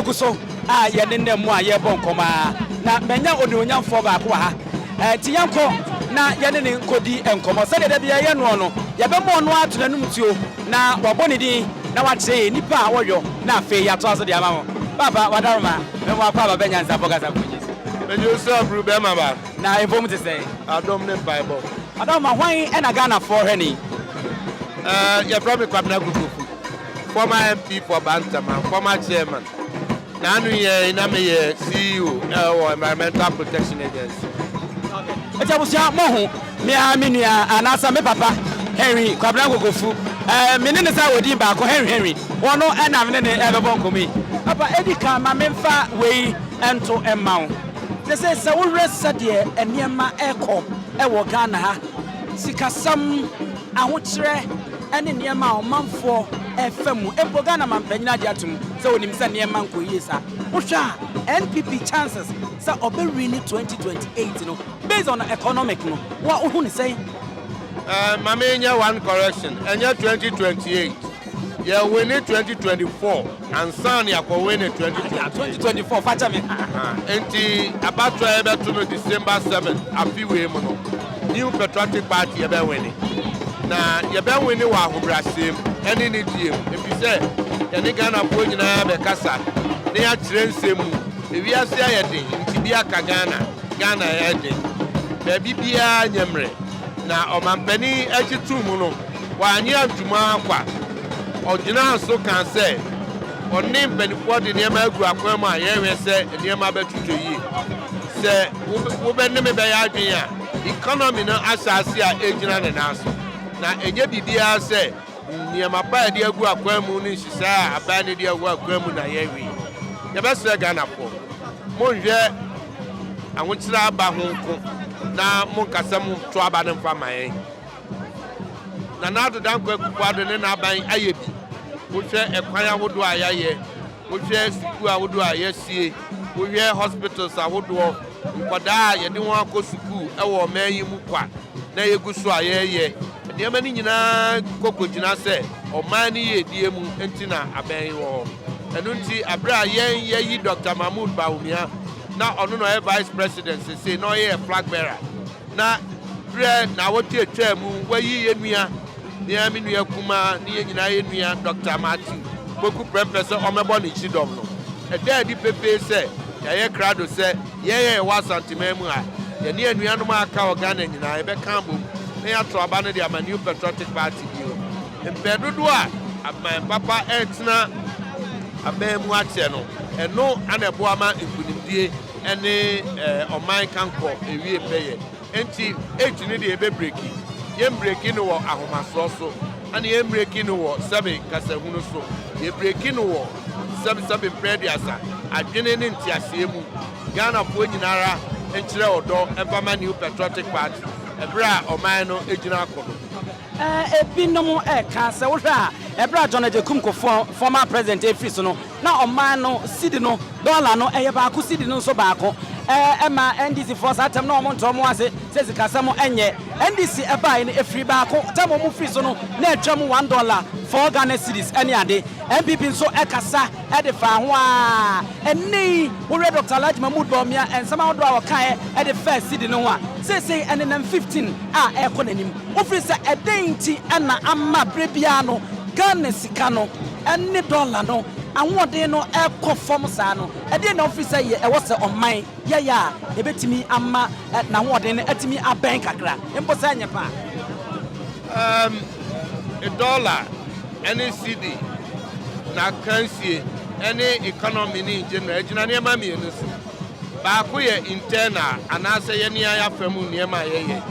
eguso a ye ne nemu a ye bon koma na menya onuonyam fo ba ko ha tiyanko na ye ne nkodi enkomo se de bia ye no no ye be mo no atonanum tuo na waboni din na wache nipa a woyo na afi ya to aso de ama mo baba wadaroma me wa pa baba Nyansapo kasa kunyi Benyo so bru be ma ba na inform to say adom ne bible adoma hwan e na Ghana for heni you probably come na Kokofu former MP for Bantama former chairman na anu ye na me ye CEO or Environmental Protection Agency ejabusia mo ho me aminua anasa me papa Henry kwabna Kokofu me ne sa wodi ba ko Henry wono na me ne ebebo nkomi papa edika ma memfa wei ento emma se wo resa de eniema eko ewo Ghana ha sikasam ahokyere ene niema omanfo efemu embo Ghana mampanyina de atum se wonim se niema nkoyie sa wohwa NPP chances se obewin 2028 no based on economic no wa ohu ne say mamenya one correction enya 2028 yeah win it 2024 and son ya ko win it 2024 facha me enti abatwa ebe to no December 7 afiwe mu no new patriotic party ebe win na ye be win wa ahobrasem ene ne diem ebi se ye ne Ghana po nyina be kasa ne ya kire nsem ewiase ayede nti bia ka Ghana ya de be bibia nyemre na omampani achitu mu no wa anye antuma akwa Ojina so can say on name benefit the name agu akwam a ye we say name abetuto yi say wo be ne me be ya adwen a economy no asase a ejina ne naso na enye bibia say name ba de agu akwam no nhisa aba ne de agu akwam na ye wi ye be say Ghana po mo nhwe anwokyira aba honko na mo kasam to aba ne mfa man na nado danko ekukwado ne na aban ayebi wo hwe ekwan awodo ayaye wo hwe suku awodo ayasie wo hwe hospitals awodo nkoda ye de won akosuku ewo manyi mu kwa na yeguso ayeye de mani nyina kokogina se oman ni yedie mu entina aban wo enu nti abra ye yi Dr. Mahmoud Bawumia na ono no vice president say no ye flag bearer na bre na wote etwa mu wayi yenua ni aminua kuma ni nyina yenua Dr. Martin boku prempese omebo ni chidom no e da di pepe se ye krado se ye wa santimemu a ye ni enua no ma aka Ghana nyina e be kambo na ya to aba no de ama new patriotic party bio empedodo a aban papa etna abemu ache no eno anebo ama nkunimdie ene oman kanko ewie peye enti ejini de ebe breaki ye breaki no wo ahomaso so ani ye breaki no wo sabe kasahunu so ye breaki no wo sabe prediasa adwene ne ntiase mu Ghana po nyinara enkyere odo empama new patriotic party ebra oman no ejina akodo ebinom ka se wo hwa ebra John Ajekum ko former president efri so no na oman no sidi no dollar no eye ba ko sidi no so ba ko ema NDC force atem na omonto mo ase se sikasam enye NDC eba ni efri ba ko tamo mu free so no na atwam $1 for Ghana cedis ene ade MPP so ekasa e de fa ho a eni wo re Dr. Alhaji Mahmoud Bawumia ensama wodo a wokan e de first cedi no ho a say ene nam 15 a e ko nanim wo free se edenti ana amma brebia no Ghana sika no ene dollar no anwode no ekọ fom saa no ede na officer ye e wose oman ya ebetimi ama na anwode no etimi aben kakra embo sa nya pa a dollar any cedi na currency any economy ni general ejina ne ma mi enu so ba ko ye internal anase ye ne ya famu ne ma ye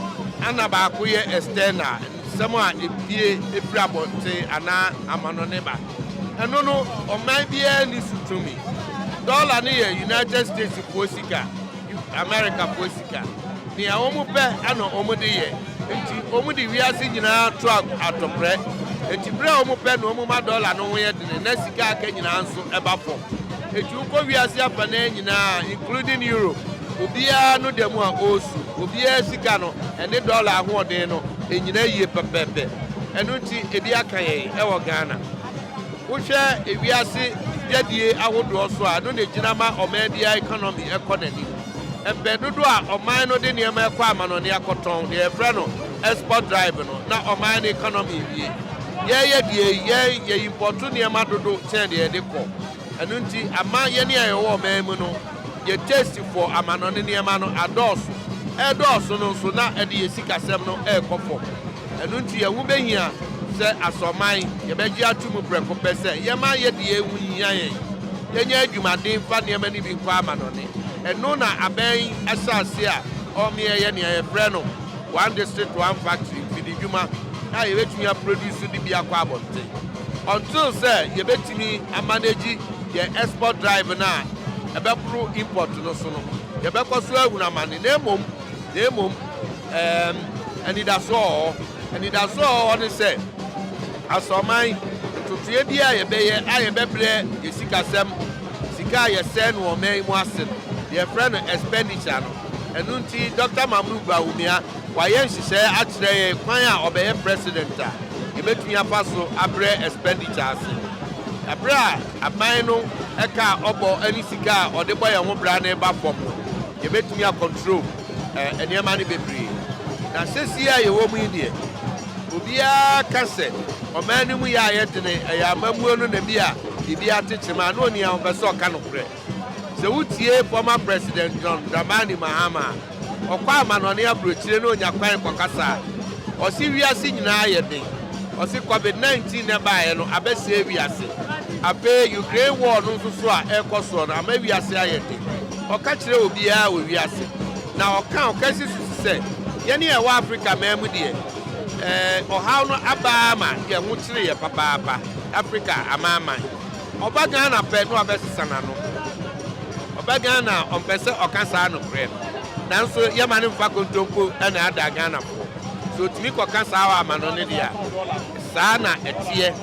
ana ba ko ye external samo a ebie efrabonte ana amano ne ba eno no oman bia ni sutumi dollar ni ye United States posika America posika ni a omu pe ana omu de ye enti omu de wiase nyina to atopre enti bre omu pe no omu ma dollar no ho ye de na sika aka nyina nso eba fo enti uko wiase apana nyina including euro obia no demu a osu obia sika no ene dollar ho de no enyina yie pepepe eno nti ebi aka ye e wo Ghana wo hwe ewiase yɛdie ahodoɔ so a no ne gyina ma ɔman bi economy ɛkɔ n'anim ɛmpɛ dodo a ɔman no de nneɛma ɛkɔ amanɔne akɔtɔn deɛ yɛfrɛ no export drive no na ɔman no economy wie yɛyɛ import nneɛma dodo kyɛn deɛ yɛde kɔ ɛno nti ama yɛne a yɛwɔ ɔman mu no yɛ taste for amanɔne nneɛma no adɔɔso ɛdɔɔso no nso na ɛde yɛ sikasɛm no ɛrekɔ fam ɛno nti yɛho bɛhia sɛ asɔman yɛbɛgye ato mu prɛko pɛ sɛ yɛma yɛde yɛhu hia yɛnyɛ adwumaden fa nneɛma no bi nkɔ amanɔne ɛno na abɛn asase a ɔmeyɛ nea yɛfrɛ no one district one factory mfidi dwuma na yɛbɛtumi aproduce de bi akɔ abɔnten until sɛ yɛbɛtumi amanage yɛ export drive no a ɛbɛporo import no so no yɛbɛkɔ so ahunamane na mmom anidasoɔ ne sɛ asɔman tutuo bi a yɛbɛyɛ a yɛbɛbrɛ yɛ sikasɛm sika a yɛsɛ no ɔman mu ase no yɛfrɛ no expenditure no ɛno nti Dr. Mahmoud Bawumia wayɛ nhyehyɛ akyerɛ yɛ kwan a ɔbɛyɛ president a yɛbɛtumi afa so abrɛ expenditure ase abrɛ a aban no ɛka ɔbɔ ani sika a ɔde bɔ yɛn ho bra na ɛba fam no yɛbɛtumi akontrol nneɛma no bebree na sɛsi a yɛwɔ mu yi deɛ obiara ka sɛ ɔman no mu yɛ a yɛdene ɛyɛ amamuo no na bi a biribi atekyema na ɔni a ɔpɛ sɛ ɔka nokorɛ sɛ wotie former president John Dramani Mahama ɔkɔ amanɔne aburokyire na onya kwan kɔkasa ɔsi wiase nyinaa yɛ den ɔsi COVID-19 na baeɛ no abɛsie wiase afei Ukraine war no nso so a ɛkɔ soɔ no ama wiase ayɛ den ɔka kyerɛ obiara wɔ wiase na ɔka si sɛ yɛne ɛwɔ Africa man mu deɛ ɔhaw no abaa ma yɛ ho kyerɛ yɛ papaapa Africa amaaman ɔba Ghana pɛ no ɔbɛsesa n'ano ɔba Ghana ɔmpɛ sɛ ɔka saa nokorɛ no nanso yɛma ne mfa kontompo ɛna ada Ghanafoɔ so otumi kɔka saa wɔ amanɔne deɛ a saa na ɛteɛ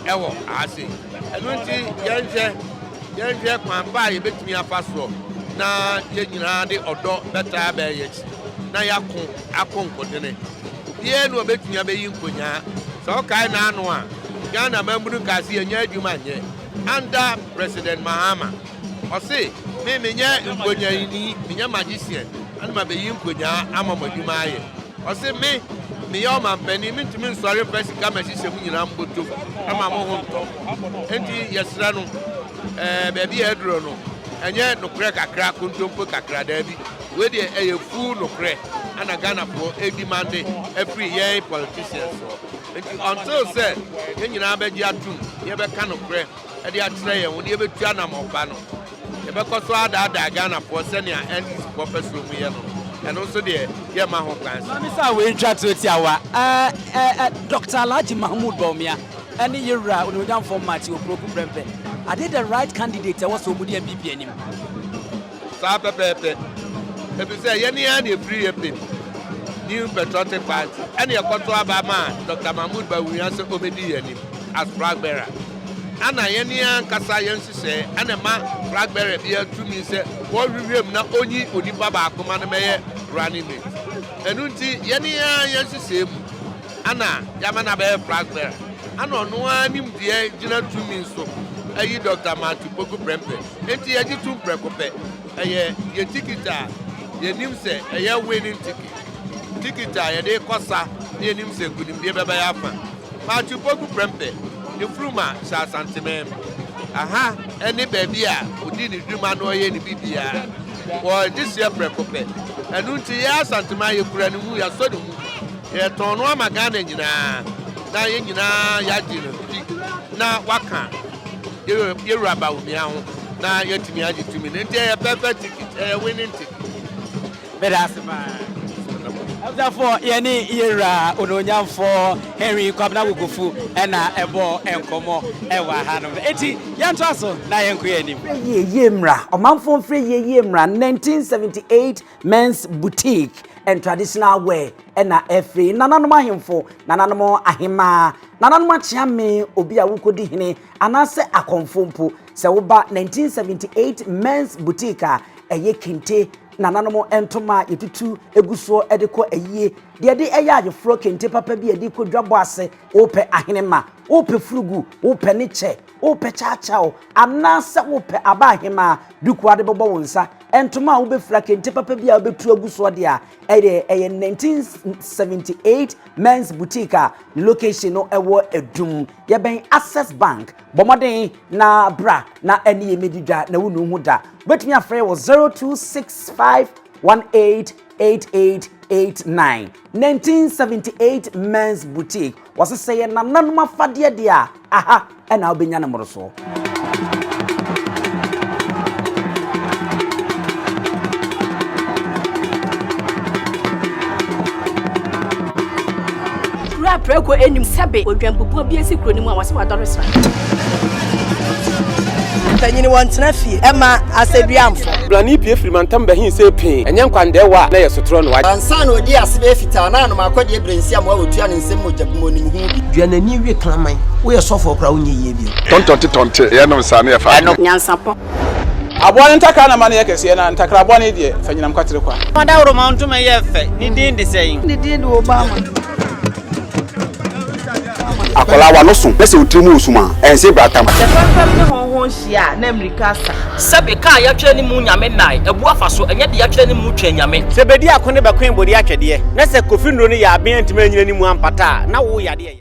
ɛwɔ ase ɛno nti yɛnhwɛ kwan ba a yɛbɛtumi afa soɔ na yɛn nyinaa de ɔdɔ bɛtaa bɛyɛ akyi na yɛako nkodene obiara na ɔbɛtumi abɛyi nkonyaa sɛ ɔkae n'ano a Ghana mamunu kase yɛnyɛ adwuma nyɛ under President Mahama ɔse menyɛ nkonyayini menyɛ magician anuma bɛyi nkonyaa ama mo adwuma ayɛ ɔse meyɛ ɔmampani mentumi nsɔre mfa sika mahyehyɛ mu nyinaa mbotom ama mo ho ntɔ enti yɛsrɛ no baabi a ɛduro no ɛnyɛ nokorɛ kakra kontompo kakra daa bi wei deɛ ɛyɛ fuu nokorɛ ana Ghanafoɔ ɛdimande afiri yɛn politicians so nti until sɛ yɛn nyinaa bɛgye atom yɛbɛka nokorɛ ɛde akyerɛ yɛn ho ne yɛbɛtu anamɔba no yɛbɛkɔ so adaadaa Ghanafoɔ sɛnea NDC-foɔ pɛ so mu yɛ no ɛno nso deɛ yɛma ho kwan so misa wɔntwa to tiawa Dr. Alhaji Mahmoud Bawumia ɛne yɛwura ononyamfoɔ mate Oproku Prempeh are they the right candidate ɛwɔ sɛ ɔmudi MPP anim saa pɛpɛɛpɛ ebi sɛ yɛne yɛn na efiri yɛ pɛ New Patriotic Party ɛne yɛkɔtɔ abama Dr. Mahmoud Bawumia sɛ ɔbɛdi yɛn anim as flag bearer ana yɛne yɛn kasa yɛn hyehyɛ ana ma flag bearer bi atumi sɛ wɔhwehwɛm na onyi onipa baako ma no mɛyɛ running mate ɛno nti yɛne yɛn hyehyɛ mu ana yɛama na bɛyɛ flag bearer ana ɔno ara nim deɛ gyina tumi nso ɛyi Dr. Nyansapo Prempeh enti yɛgye tum prɛko pɛ ɛyɛ yɛ ticket a yɛnim sɛ ɛyɛ winning ticket a yɛde kɔsa ne yɛnim sɛ nkunimdie bɛbɛyɛ afa Nyansapo Prempeh ne furuma hyɛ asantemɛm aha ɛne baabi a odi ne dwuma no ɔyɛ ne bibiara wɔgye seɛ prɛko pɛ ɛno nti yɛ asantema yɛkura ne mu yɛsɔ ne mu yɛtɔn no ama Ghana nyinaa na yɛn nyinaa yɛagye no ti na waka yɛwura Bawumia ho na yɛtumi agye tumi no nti ɛyɛ perfect ticket ɛyɛ winning ticket bɛda ase paa After yɛne yɛwura ononyamfoɔ Henry Kwabena Kokofu ɛna ɛbɔ nkɔmmɔ ɛwɔ ha no eti yɛntoa so na yɛnkɔ yɛ anim yie mmra ɔmanfoɔ mfrɛ yie mmra 1978 men's boutique and traditional wear ɛna ɛfiri nananom ahemfo nananom ahema nananom akyame obi a wokɔdi hene anaasɛ akɔmfo mpo sɛ woba 1978 men's boutique a ɛyɛ kente nananom entoma yetutu eguso edeko ayie de ɛyɛ agefro kente papa bi edi kodwabɔ ase ope ahenema ope frugu ope ne che wo pe chaachao anasa wo pe abahema dukwade bobo wonsa entoma wo be fra kente papa bia wo betu aguso de a eye 1978 men's boutique location no ewo edum ye ben Access Bank bomoden na bra na eni emedidwa na wonu hu da betumi afre wo 0265188889 1978 men's boutique was say na nanuma fade de a aha ena obenya na moroso preko enim sebe odwampopo bi esi kro nim a wase wadoresra tanyini wantena fie ema aseduamfo blani pie firi mantam bahin se pin enye nkwande wa na yesotro no wa ansa na odi asebe fita na no makode ebrensi am wa wotua ne nsem mojabimo nim hu bi duanani wie klaman wo ye sofo kra wo nye yie bi tontonte ye no nsa na ye fa Nyansapo abone ntaka na mane yakese na ntakra abone de fanyinam kwatere kwa mada woro mantum ye fe ni din de sei ni din de Obama akola wa no so pese utrimu osuma ense Bantama fam ne honhon hia na Amerikasa sebe ka ya twa ni mu nyame nai ebu afaso enye de ya twa ni mu twa nyame sebedi akone bekwen bodi atwede na se Kofi nro ni ya aben ntime nyina ni mu ampata na wo yade